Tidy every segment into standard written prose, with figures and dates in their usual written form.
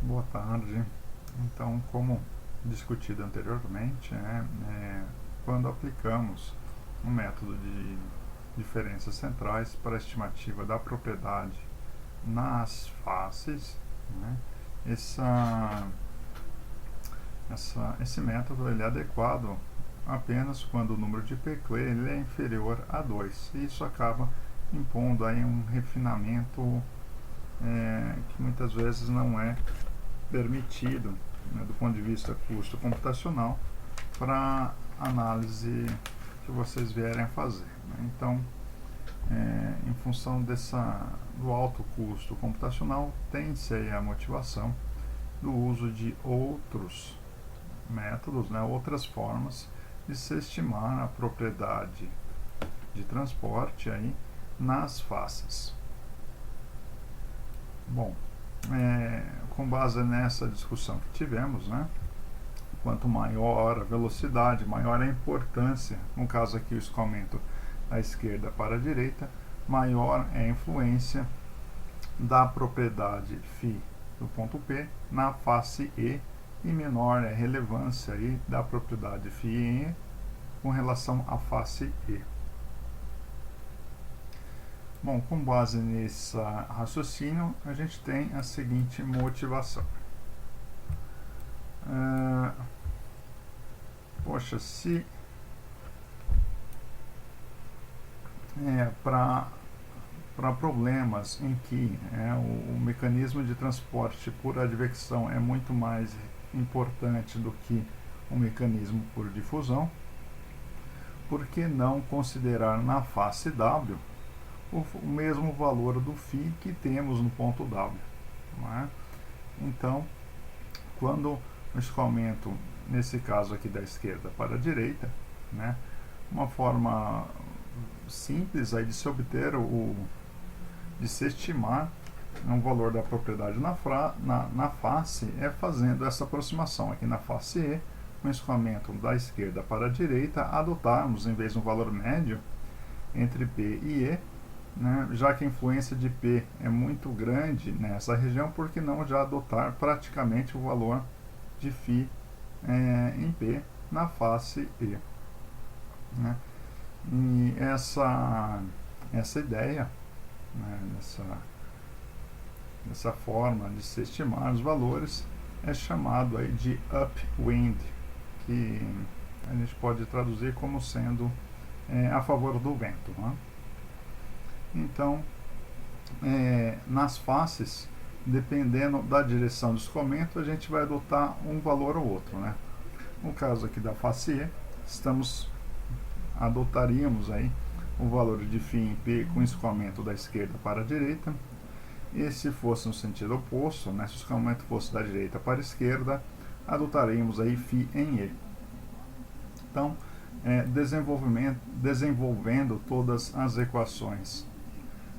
Boa tarde. Então, como discutido anteriormente, quando aplicamos um método de diferenças centrais para a estimativa da propriedade nas faces, né, essa, esse método ele é adequado apenas quando o número de Peclet ele é inferior a 2. E isso acaba impondo aí um refinamento que muitas vezes não é permitido, né, do ponto de vista custo computacional, para análise que vocês vierem a fazer. Né? Então, em função do alto custo computacional, tem-se aí a motivação do uso de outros métodos, né, outras formas de se estimar a propriedade de transporte aí nas faces. Bom, com base nessa discussão que tivemos, né, quanto maior a velocidade, maior a importância, no caso aqui o escoamento da esquerda para a direita, maior é a influência da propriedade φ do ponto P na face E e menor é a relevância aí da propriedade φ em E com relação à face E. Bom, com base nesse raciocínio, a gente tem a seguinte motivação. Poxa, se para problemas em que o mecanismo de transporte por advecção é muito mais importante do que o mecanismo por difusão, por que não considerar na face W o mesmo valor do φ que temos no ponto W? Não é? Então, quando o escoamento, nesse caso aqui da esquerda para a direita, né, uma forma simples aí de se obter de se estimar um valor da propriedade na face é fazendo essa aproximação aqui na face E, com o escoamento da esquerda para a direita, adotarmos, em vez de um valor médio entre P e E, né, já que a influência de P é muito grande nessa região, por que não já adotar praticamente o valor de φ em P na face E? Né? E essa ideia, né, essa forma de se estimar os valores é chamado aí de upwind, que a gente pode traduzir como sendo a favor do vento. Né? Então, nas faces, dependendo da direção do escoamento, a gente vai adotar um valor ou outro. Né? No caso aqui da face E, adotaríamos aí o valor de φ em P com escoamento da esquerda para a direita. E se fosse no sentido oposto, né, se o escoamento fosse da direita para a esquerda, adotaríamos aí φ em E. Então, desenvolvendo todas as equações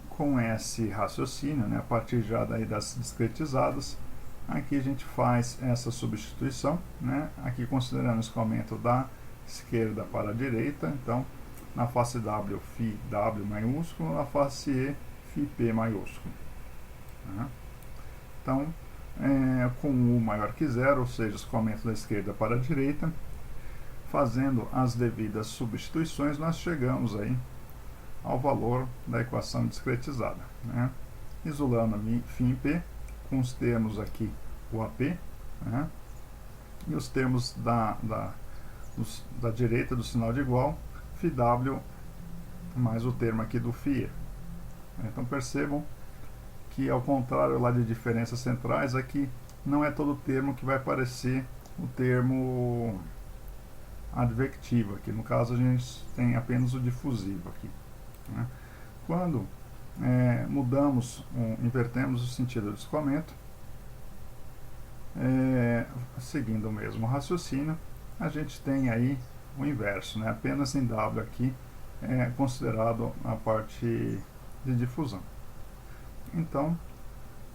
com esse raciocínio, né, a partir já daí das discretizadas, aqui a gente faz essa substituição, né, aqui considerando o escoamento da esquerda para a direita, então na face W, φ W maiúsculo, na face E, φ P maiúsculo. Né? Então, com U maior que zero, ou seja, escoamento da esquerda para a direita, fazendo as devidas substituições, nós chegamos aí ao valor da equação discretizada. Né? Isolando φ em P, com os termos aqui o AP, né? E os termos da direita do sinal de igual, φW mais o termo aqui do φ. Então percebam que, ao contrário lá de diferenças centrais, aqui não é todo termo que vai aparecer o termo advectivo. Aqui no caso a gente tem apenas o difusivo aqui. Né? Quando invertemos o sentido do escoamento, seguindo o mesmo raciocínio, a gente tem aí o inverso, né? Apenas em W aqui é considerado a parte de difusão. Então,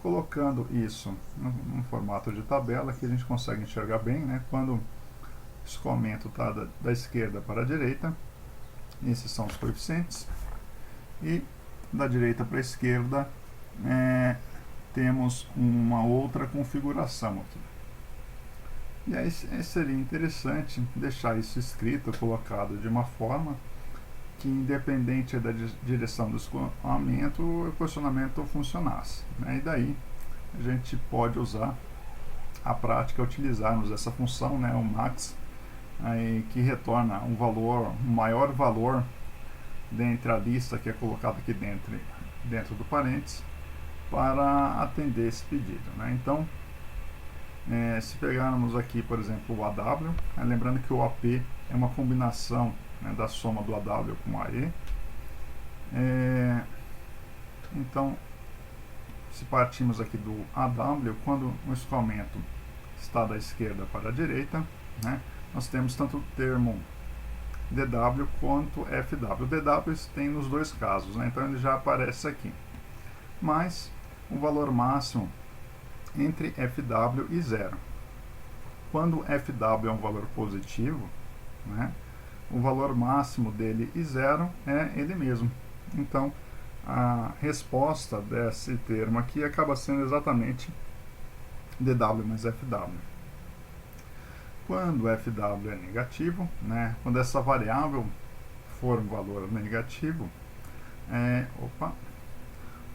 colocando isso num formato de tabela, que a gente consegue enxergar bem, né? Quando o escoamento está da esquerda para a direita, esses são os coeficientes, e da direita para a esquerda, temos uma outra configuração aqui. E aí seria interessante deixar isso escrito, colocado de uma forma que, independente da direção do escoamento, o equacionamento funcionasse, né? E daí a gente pode usar a prática, utilizarmos essa função, né, o max, aí, que retorna um valor, um maior valor dentre a lista que é colocada aqui dentro do parênteses, para atender esse pedido, né? Então, se pegarmos aqui, por exemplo, o AW, lembrando que o AP é uma combinação, né, da soma do AW com o AE. Então, se partimos aqui do AW, quando o escoamento está da esquerda para a direita, né, nós temos tanto o termo DW quanto FW. O DW tem nos dois casos, né, então ele já aparece aqui. Mas o valor máximo entre FW e zero. Quando FW é um valor positivo, né, o valor máximo dele e zero é ele mesmo. Então, a resposta desse termo aqui acaba sendo exatamente DW mais FW. Quando FW é negativo, né, quando essa variável for um valor negativo,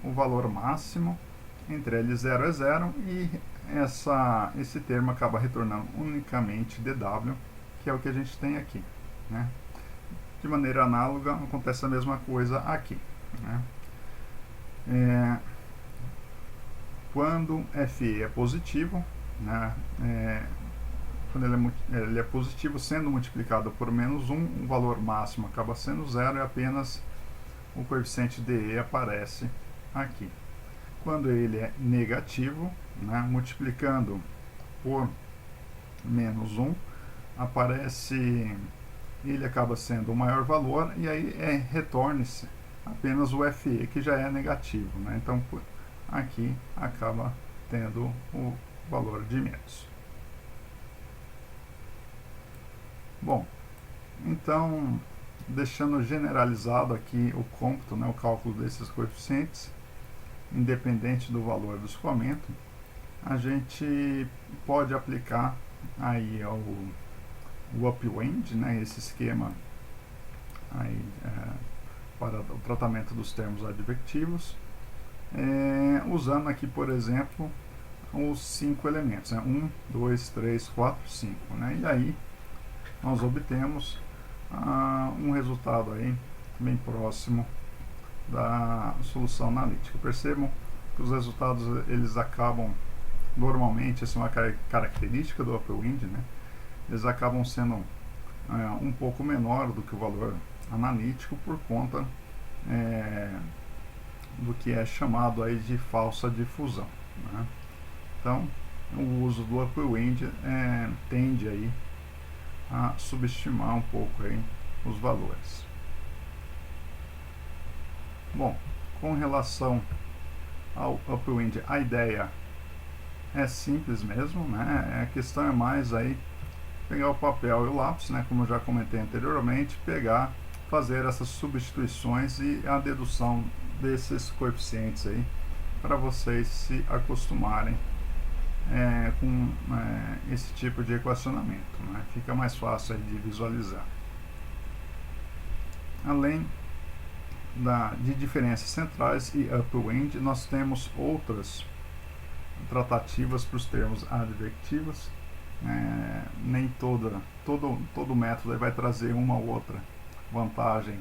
o valor máximo entre L e 0 é zero, e esse termo acaba retornando unicamente DW, que é o que a gente tem aqui, né? De maneira análoga, acontece a mesma coisa aqui, né? Quando FE é positivo, né, quando ele é positivo, sendo multiplicado por menos 1, o valor máximo acaba sendo zero e apenas o coeficiente DE aparece aqui. Quando ele é negativo, né, multiplicando por menos 1, aparece, ele acaba sendo o maior valor, e aí retorne-se apenas o FE, que já é negativo, né? Então aqui acaba tendo o valor de menos. Bom, então, deixando generalizado aqui o cômputo, né, o cálculo desses coeficientes, independente do valor do escoamento, a gente pode aplicar aí o upwind, né, esse esquema aí, para o tratamento dos termos advectivos, usando aqui, por exemplo, os 5 elementos, né, 1, 2, 3, 4, 5, né, e aí nós obtemos um resultado aí bem próximo da solução analítica. Percebam que os resultados, eles acabam, normalmente, essa é uma característica do upwind, né, eles acabam sendo um pouco menor do que o valor analítico, por conta do que é chamado aí de falsa difusão, né? Então, o uso do upwind tende aí a subestimar um pouco aí os valores. Bom, com relação ao upwind, a ideia é simples mesmo, né? A questão é mais aí pegar o papel e o lápis, né? Como eu já comentei anteriormente, fazer essas substituições e a dedução desses coeficientes aí, para vocês se acostumarem com esse tipo de equacionamento, né? Fica mais fácil aí de visualizar. Além de diferenças centrais e upwind, nós temos outras tratativas para os termos advectivos. Nem todo método vai trazer uma ou outra vantagem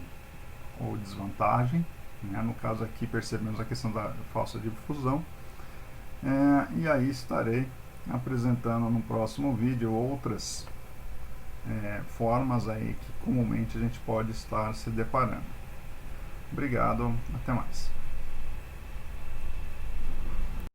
ou desvantagem, né? No caso aqui percebemos a questão da falsa difusão, e aí estarei apresentando no próximo vídeo outras formas aí que comumente a gente pode estar se deparando. Obrigado, até mais.